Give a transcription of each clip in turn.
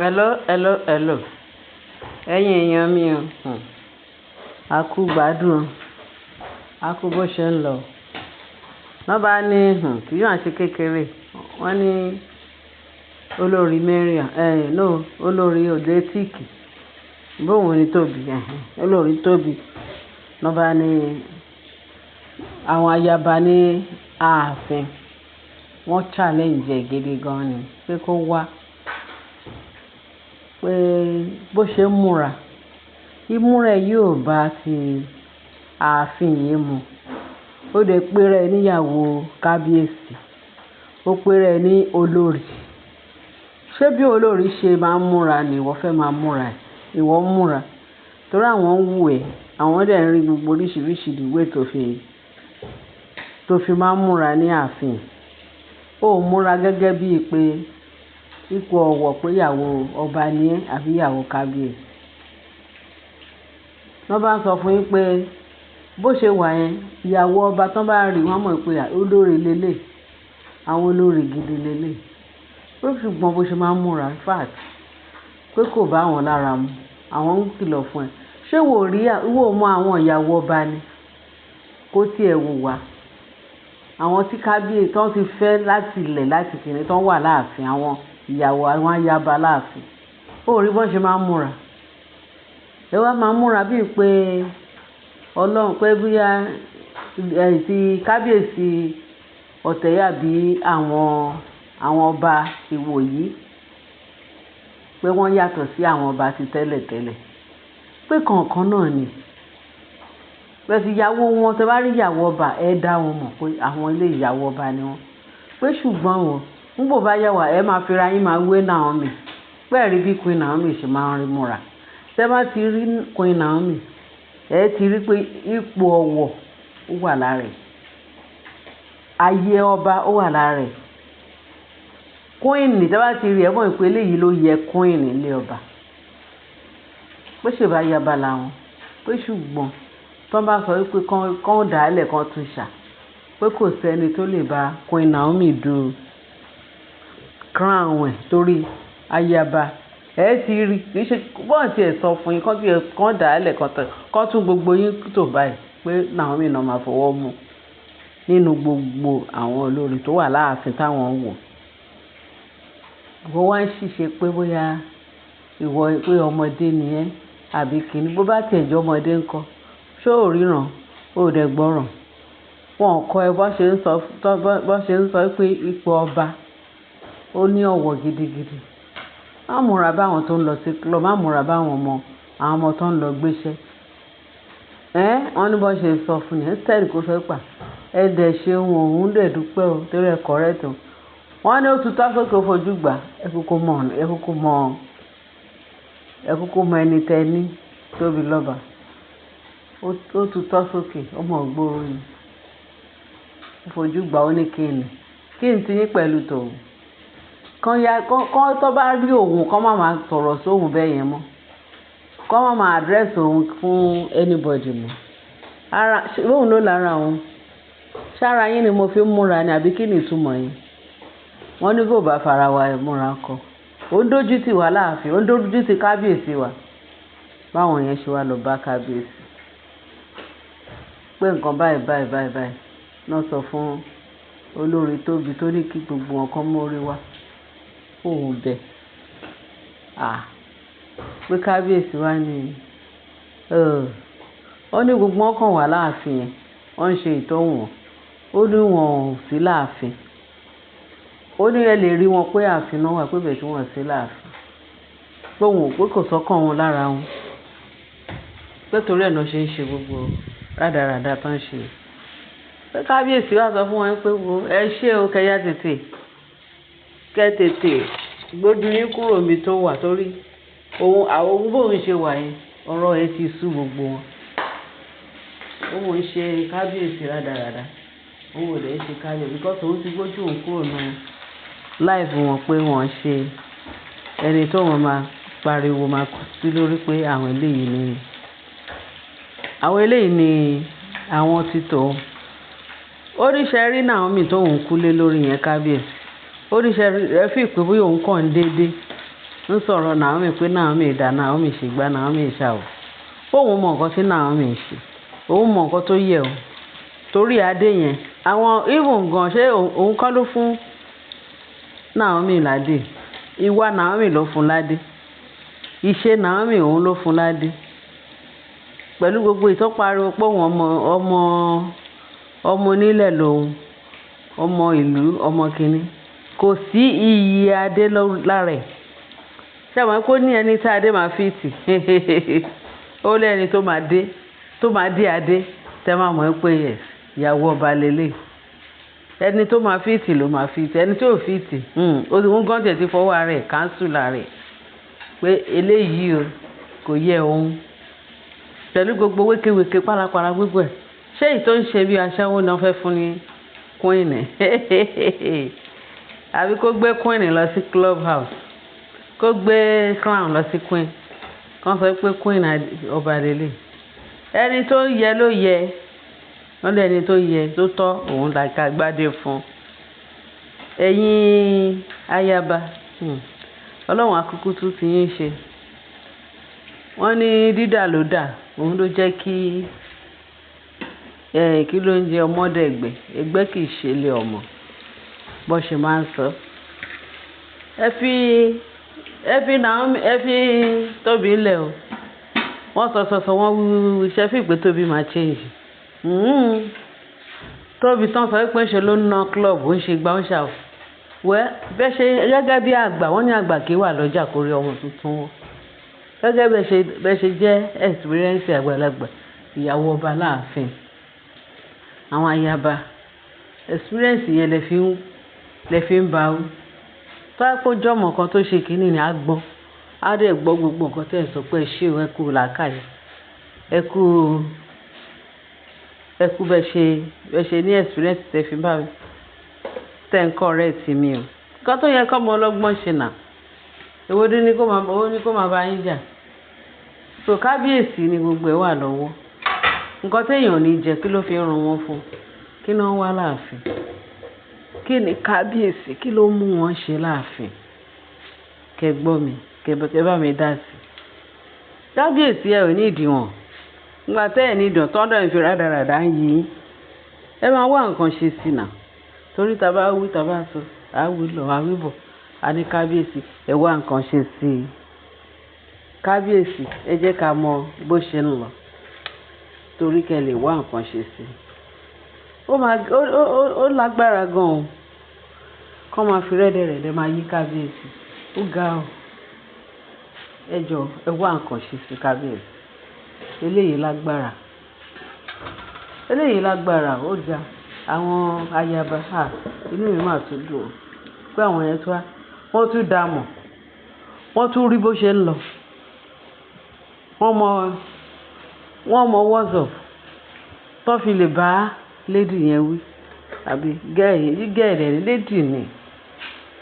Hello, hello, hello. Ẹ̀yin èèyàn mi o. A kú gbádùn. A kú bó ṣe ń lọ. Wọ́n bá ní kì í yàn ṣe kékeré. Wọ́n ní olórí Mariam. No, olórí Odetíìkì. Bóun ni Tóbi. Olórí Tóbi. Wọ́n bá ní àwọn ayaba ní ààfin. Wọ́n challenge ẹ̀ gidi gan ni pé kó wá. Pé bó ṣe ń múra, ìmúra yóò bá ti ààfin yìí mu. Ó dẹ̀ pé rẹ̀ níyàwó kábíyèsí, ó pé rẹ̀ ní olórí. Ṣé bí olórí ṣe máa ń múra ni ìwọ fẹ́ máa múra ẹ̀? Ìwọ ń múra torí àwọn ń wù ẹ́, àwọn dẹ̀ ń rí gbogbo oríṣiríṣi ìwé tó fi máa ń múra ní ààfin. Ó múra gẹ́gẹ́ bíi pé ipò ọ̀wọ̀ pé ìyàwó ọba ni ẹ́ àbí ìyàwó kábíyèsí. Wọ́n bá ń sọ fún yín pé bó ṣe wà yẹn, ìyàwó ọba tán bá rí wọ́n mọ̀ pé olórí lélẹ̀, àwọn olórí gidi lélẹ̀. Ó ṣùgbọ́n bó ṣe máa ń múra fact pé kò bá wọn lára mu, àwọn ń kìlọ̀ fún ẹ. Ṣé wò mọ àwọn ìyàwó ọba ni? Kó tiẹ̀ wò wá. Àwọn tí kábíyèsí tán ti fẹ́ láti ilẹ̀ láti kìnní tán wà láàfin, àwọn ìyàwó àwọn ayaba láàfin. Ó rí bọ́n ṣe máa ń múra. Ẹ wá máa ń múra bíi pé ọlọ́run pé bóyá ti kábíyèsí ọ̀tẹ̀yàbí àwọn ọba ìwòyí pé wọ́n yàtọ̀ sí àwọn ọba ti tẹ́lẹ̀tẹ́lẹ̀. Pé kọ̀ọ̀kan náà ni. Bẹ́ẹ̀ sì ìyàwó wọn tẹ bá rí ìyàwó ọba ẹ dá wọn mọ̀ pé àwọn ilé ìyàwó ọba ni wọ́n. Pé ṣùgbọ́n wọn nígbò bá yà wá ẹ máa fira yín máa wé Naomi. Bẹ́ẹ̀ rí bí Queen Naomi ṣe máa ń rí múra. Tẹ́ bá ti rí Queen Naomi ẹ ti rí pé ipò ọ̀wọ̀ ó wà lára ẹ̀. Ayé ọba ó wà lára ẹ̀. Queen tẹ́ bá ti rí ẹ mọ̀ pé eléyìí ló yẹ Queen ilé ọba. Bó ṣe bá yaba làwọn. Pé ṣùgbọ́n tó bá sọ wípé kán dàálẹ̀ kan tún ṣà pé kò sẹ́ni tó lè bá Queen Naomi du crown ẹ̀ torí ayaba ẹ ti rí kì í ṣe bọ́ọ̀ tí ẹ sọ fún yín kán dàálẹ̀ kán tún gbogbo yín tó báyìí pé Naomi náà máa fọwọ́ mú nínú gbogbo àwọn olórí tó wà láàfin táwọn ń wò. Ìwọ wá ń ṣìṣe pé bóyá ìwọ pé ọmọdé ni ẹ́ àbí kìíní bó bá tiẹ̀ jẹ́ ọmọdé ńkọ́. Ṣé ò ríran? Ó dẹ̀ gbọ́ràn. Wọn kọ́ ẹ bó ṣe ń sọ pé ipò ọba ó ní ọ̀wọ̀ gidigidi. Má múra báwọn tó ń lọ sí club, má múra báwọn àwọn ọmọ tó ń lọ gbéṣẹ́. Wọ́n ní bó ṣe sọ fún yẹn instead kó fẹ́ pà. Ẹ dẹ̀ ṣe òun dẹ̀ dúpẹ́ o torí ẹ correct o. Wọ́n ní ó tutọ́ sókè ó fojú gbà ẹ kúkú mọ ẹni tẹ́ ní Tóbi lọ́ba. Ó tutọ́ sókè ọmọ ògbóró ni. Ó fojú gbà ó ní kíni ti yín pẹ̀lú tòun. Kán tó bá rí òun kán má máa sọ̀rọ̀ sóhun bẹ́ẹ̀ yẹn mọ́. Kán má máa address òun fún anybody mọ́. Lóhun ló lára òun. Ṣára yín ni mo fi ń múra ni àbí kí ni ìtumọ̀ yín? Wọ́n ní bó bá fara wa múra kọ. Ó ń dójú tì wá láàfin, ó ń dójú tì kábíyèsí wa. Báwọn yẹn ṣe wá lọ bá kábíyèsí. Pé nǹkan báyìí náà sọ fún olórí Tóbi tó ní kí gbogbo wọn kán mórí wá. Òun bẹ̀. Pé kábíyèsí wá ní ó ní gbogbo wọn kàn wá láàfin yẹn. Wọ́n ń ṣe ìtọ́wò wọn. Ó ní wọn ò sí láàfin. Ó ní ẹ lè rí wọn pé ààfin náà wà pé bẹ̀ tí wọ́n sí láàfin. Pé wọn ò pé kò sọ́kàn wọn lára wọn. Pé torí ẹ̀ náà ṣe ń ṣe gbogbo rádaràda tán ṣe. Pé kábíyèsí wá sọ fún wọn pé ẹ ṣé o kẹ́yà tètè gbójú yín kúrò mi tó wà torí àwọn bóun ṣe wà yẹn ọ̀rọ̀ ẹ ti sú gbogbo wọn. Òun ń ṣe kábíyèsí rádaràda. Òun ò lè ṣe kábíyèsí because òun ti gbójú òun kúrò náà life wọn pé wọ́n ṣe ẹni tó wọn máa pariwo máa kú sí lórí pé àwọn eléyìí ni àwọn títò. Oríṣẹ́ rí Naomi tóun kúlé lórí yẹn kábíyèsí. Oríṣẹ́ rẹ̀ fi pé bóyá òun kàn déédéé ń sọ̀rọ̀ Naomi pé Naomi dá Naomi ṣègbà Naomi ṣàwọ̀ òun mọ nǹkan tí Naomi ń ṣe òun mọ nǹkan tó yẹ o torí adé yẹn àwọn even gan ṣé òun kọ́ ló fún Naomi ládé ìwà Naomi ló fún ládé ìṣe Naomi òun ló fún ládé pẹ̀lú gbogbo ìtọ́pariwo pé òun ọmọ onílẹ̀ lòun ọmọ ìlú ọmọ kìnní kò sí iyì adé lára ẹ̀ ṣé àwọn kò ní ẹni tí adé máa fi tì ó lẹ́ni tó máa dé adé tẹ́ máa mọ̀ pé ìyàwó ọba lélẹ̀ ẹni tó máa fi tì ló máa fi tì ẹni tí ò fi tì òun gan tẹ̀ ti fọwọ́ ara ẹ̀ káńsù lára ẹ̀ pé eléyìí o kò yẹ òun pẹ̀lú gbogbo wékewèke pálapàla gbogbo ẹ̀ ṣé èyí tó ń ṣe bí aṣẹ́wó náà fẹ́ fún ní queen àbí kó gbé queen lọ sí club house kó gbé crown lọ sí queen kàn sọ pé queen ọba lélẹ̀ ẹni tó yẹ ló yẹ wọ́n lé ẹni tó yẹ tó tọ́ òun làkà gbádé fún ẹ̀yin ayaba ọlọ́run akúkú tún ti yín ṣe wọ́n ní dídà ló dà òun ló jẹ́ kí ló ń jẹ ọmọdé ẹgbẹ́ kì í ṣe ilé ọmọ bó ṣe máa ń sọ ẹ fi Tóbi ńlẹ̀ o wọ́n sọ wọ́n wíwí iṣẹ́ fi pé Tóbi máa change Tóbi tán sọ pé ṣe ló ń ná club ó ń ṣe gbá ó ń ṣàwọ̀ wẹ́ bẹ́ẹ̀ ṣe gẹ́gẹ́ bí àgbà wọ́n ní àgbà kí wà lọ́jà kórí ọmọ tuntun wọn gẹ́gẹ́ bẹ́ẹ̀ ṣe jẹ́ experience àgbàlagbà ìyàwó ọba láàfin àwọn ayaba experience yẹn lẹ fi ń ba ó tó á kó jọmọ kan tó ṣe kínní ni á gbọ́n á dẹ̀ gbọ́ gbogbo nǹkan tẹ̀ sọ pé ṣé ẹ kú làákàyè ẹ kú bẹ́ẹ̀ ṣe ní experience tẹ̀ fi bá mi tẹ̀ ń correct mi o nǹkan tó yẹ kọ́mọ ọlọ́gbọ́n ṣe nà èwo ní kó máa bá yín jà so kábíyèsí ni gbogbo ẹ̀ wà lọ́wọ́ nǹkan téèyàn ò ní jẹ kí ló fi ń ran wọn fún kí ló ń wá láàfin kí ni kábíyèsí kí ló mú wọn ṣe láàfin kẹ́ gbọ́ mi kẹ́ bá mi dá sí kábíyèsí ẹ ò ní ìdíwọ̀n nígbà tẹ́ ẹ̀ ní ìdàn tọ́dọ̀ ìfi rádaràdà ń yí ẹ máa wá nǹkan ṣe sí nà torí tá bá wí tá bá sọ àwí lọ àwí bọ̀ a ní kábíyèsí ẹ wá nǹkan ṣe sí i kábíyèsí ẹ jẹ́ ká mọ bó ṣe ń lọ torí kẹ́ lè wá nǹkan ṣe sí i ó lágbára gan-an kọ́ máa fi rẹ́dẹ̀rẹ́dẹ́ máa yí kábíyèsí ó ga ọ́ ẹ jọ ẹ wá nǹkan ṣe sí kábíyèsí eléyìí lágbára ó ga àwọn ayaba inú mi máa tún dùn pé àwọn yẹn tó wọ́n tún dá mọ̀ wọ́n tún rí bó ṣe ń lọ wọ́n mọ WhatsApp tó fi lè bá lady yẹn wí àbí gẹ́ẹ̀rẹ̀ lady ni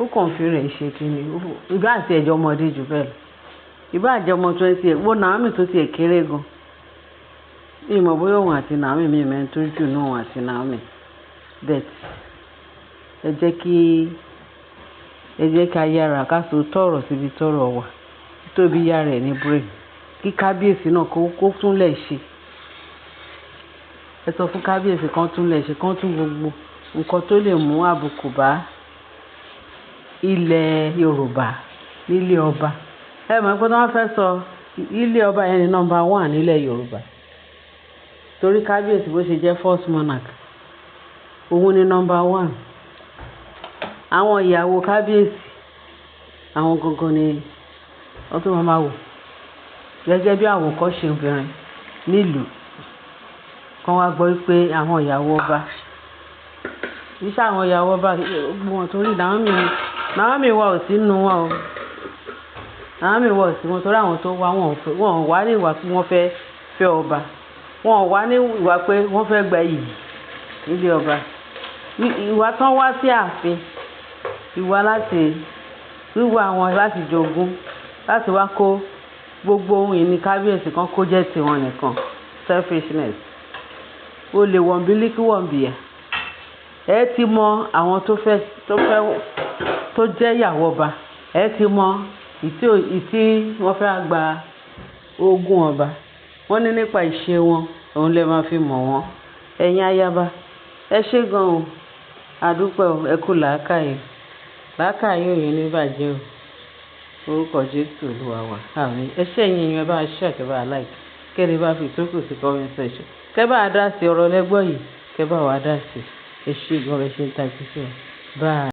ó kàn fi rẹ̀ ṣe kíni ìbá àti ẹ̀jọ̀ ọmọdé jù bẹ́ẹ̀ lọ ìbá àjẹ́ ọmọ 20 ẹ̀ wọ́n Naomi tó ti ẹ̀ kéré gan ìmọ̀ bóyá òun àti Naomi mi mẹ́rin tó jù náà òun àti Naomi bẹ́ẹ̀ ẹ jẹ́ ká yára ká so tọ̀rọ̀ síbi tọ̀rọ̀ wà Tóbi yára ẹ̀ ní brain kí kábíyèsí náà kó tún lẹ̀ ṣe ẹ sọ fún kábíyèsí kan tún lẹ̀ ṣe kan tún gbogbo nǹkan tó lè mú àbùkù bá ilẹ̀ Yorùbá nílé ọba ẹ mọ̀ pé tí wọ́n fẹ́ sọ ilé ọba yẹn ní nọ́mbà 1 nílẹ̀ Yorùbá torí kábíyèsí bó ṣe jẹ́ first monarch òun ní nọ́mbà 1 àwọn ìyàwó kábíyèsí àwọn gangan ni wọ́n tó máa wò gẹ́gẹ́ bí àwòkọ́ṣe obìnrin nílùú kan wá gbọ́ pé àwọn ìyàwó ọba iṣẹ́ àwọn ìyàwó ọba wọn torí Naomi wà ò sí nínú wọn o Naomi wà ò sí wọn torí àwọn tó wá wọn wá ní ìwà pé wọ́n fẹ́ ọba wọn wá ní ìwà pé wọ́n fẹ́ gba iyì nílé ọba ìwà tán wá sí ààfin ìwà wíwá àwọn láti jogún láti wá kó gbogbo ohun ìní kábíyèsí kan kó jẹ́ tiwọn nìkan selfishness ó lè wọ̀n bílíkì wọ̀n bìyà ẹ ti mọ àwọn tó jẹ́ ìyàwó ọba ẹ ti mọ ìtí wọ́n fẹ́ gba ogún ọba wọ́n ní nípa ìṣe wọn òun lè máa fi mọ̀ wọ́n. Ẹ̀yin ayaba ẹ ṣé gan o, àdúpẹ́ o, ẹ kú làákàyè, làákàyè ò ní bàjẹ́ o, orúkọ Jésù Olúwa wa, àmín. Ẹ ṣé ẹ̀yin èèyàn, ẹ bá share, kẹ́ bá like, kẹ́ni bá fi ìtókù sí comment section, kẹ́ bá dá sí ọ̀rọ̀ lẹ́gbọ́ yìí, kẹ́ bá wa dá sí. Ẹ ṣé gan, ẹ ṣé ń ta ìtúsí. Bye.